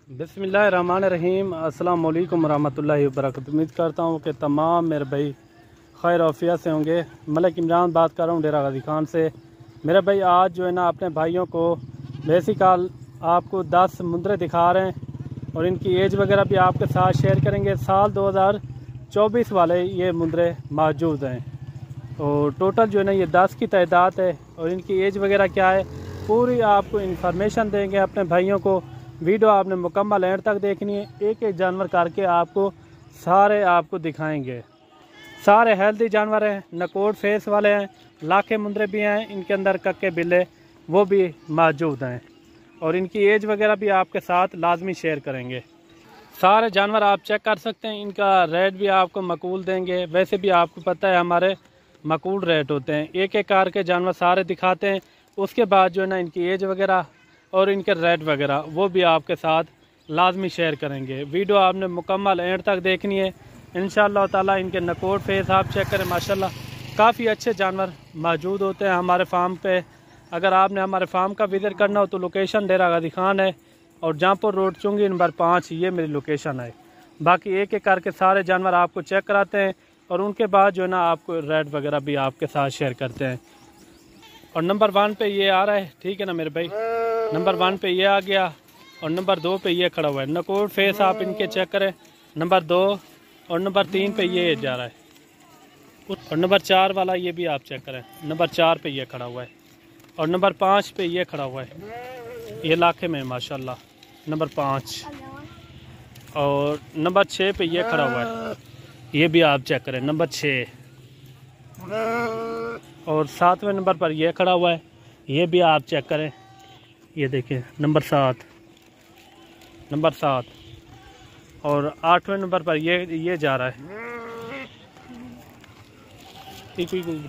बिस्मिल्लाहिर्रहमानिर्रहीम। अस्सलाम वालेकुम रहमतुल्लाहि व बरकातुहू। उम्मीद करता हूँ कि तमाम मेरे भाई खैर औफियत से होंगे। मलिक इमरान बात कर रहा हूँ डेरा गाजी खान से। मेरे भाई आज जो है ना अपने भाइयों को बेसिकल आपको 10 मुंदरे दिखा रहे हैं और इनकी एज वगैरह भी आपके साथ शेयर करेंगे। साल 2024 वाले ये मुंदरे मौजूद हैं और टोटल जो है ना ये 10 की तादाद है और इनकी एज वगैरह क्या है पूरी आपको इन्फॉर्मेशन देंगे अपने भाइयों को। वीडियो आपने मुकम्मल एंड तक देखनी है, एक एक जानवर करके आपको सारे आपको दिखाएंगे। सारे हेल्दी जानवर हैं, नकोड़ फेस वाले हैं, लाखे मुंदरे भी हैं, इनके अंदर कक्के बिल्ले वो भी मौजूद हैं और इनकी एज वगैरह भी आपके साथ लाजमी शेयर करेंगे। सारे जानवर आप चेक कर सकते हैं, इनका रेट भी आपको मकूल देंगे। वैसे भी आपको पता है हमारे मकूल रेट होते हैं, एक एक कार के जानवर सारे दिखाते हैं। उसके बाद जो है ना इनकी एज वगैरह और इनके रेट वगैरह वो भी आपके साथ लाजमी शेयर करेंगे। वीडियो आपने मुकम्मल एंड तक देखनी है इंशाअल्लाह ताला। इनके नकोड़ फेस आप चेक करें, माशाल्लाह काफ़ी अच्छे जानवर मौजूद होते हैं हमारे फार्म पे। अगर आपने हमारे फार्म का विज़िट करना हो तो लोकेशन डेरा गाजी खान है और जहाँपुर रोड चुंगी नंबर 5 ये मेरी लोकेशन है। बाकी एक एक करके सारे जानवर आपको चेक कराते हैं और उनके बाद जो है ना आपको रेट वगैरह भी आपके साथ शेयर करते हैं। और नंबर 1 पे ये आ रहा है, ठीक है ना मेरे भाई। नंबर 1 पे ये आ गया और नंबर 2 पे ये खड़ा हुआ है। नकोड़ फेस आप इनके चेक करें, नंबर 2 और नंबर 3 पे ये जा रहा है और नंबर 4 वाला ये भी आप चेक करें, नंबर 4 पे ये खड़ा हुआ है और नंबर 5 पे ये खड़ा हुआ है। ये लाखे में माशाल्लाह नंबर 5 और नंबर 6 पे ये खड़ा हुआ है, ये भी आप चेक करें नंबर 6 और 7वें नंबर पर यह खड़ा हुआ है, ये भी आप चेक करें, ये देखें नंबर 7 और 8वें नंबर पर ये जा रहा है।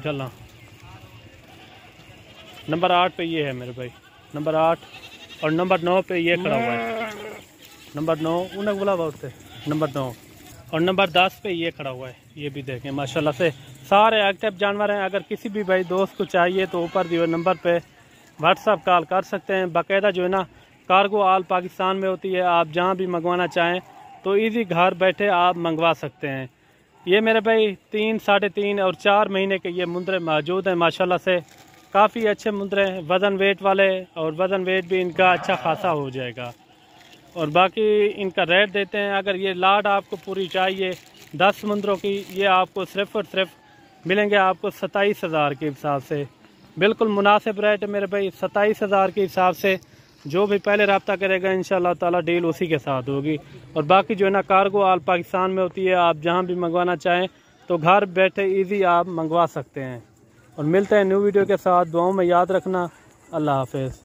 चलना नंबर 8 पे ये है मेरे भाई, नंबर 8 और नंबर 9 पे ये खड़ा हुआ है, नंबर 9 उन्हें बोला बहुत नंबर 9 और नंबर 10 पे ये खड़ा हुआ है। ये भी देखें माशाल्लाह से सारे एक्टिव जानवर हैं। अगर किसी भी भाई दोस्त को चाहिए तो ऊपर दिए नंबर पे व्हाट्सअप कॉल कर सकते हैं। बाकायदा जो है ना कार्गो ऑल पाकिस्तान में होती है, आप जहां भी मंगवाना चाहें तो इजी घर बैठे आप मंगवा सकते हैं। ये मेरे भाई 3, 3.5 और 4 महीने के ये मुंदरे मौजूद हैं माशाल्लाह से। काफ़ी अच्छे मुंदरे हैं, वज़न वेट वाले और वज़न वेट भी इनका अच्छा खासा हो जाएगा। और बाकी इनका रेट देते हैं, अगर ये लाट आपको पूरी चाहिए 10 मुंदरों की, ये आपको सिर्फ़ और सिर्फ मिलेंगे आपको 27,000 के हिसाब से। बिल्कुल मुनासिब रेट है मेरे भाई, 27,000 के हिसाब से। जो भी पहले रब्ता करेगा इंशाअल्लाह ताला डील उसी के साथ होगी। और बाकी जो है ना कार्गो ऑल पाकिस्तान में होती है, आप जहां भी मंगवाना चाहें तो घर बैठे इजी आप मंगवा सकते हैं। और मिलते हैं न्यू वीडियो के साथ, दुआओं में याद रखना। अल्लाह हाफिज़।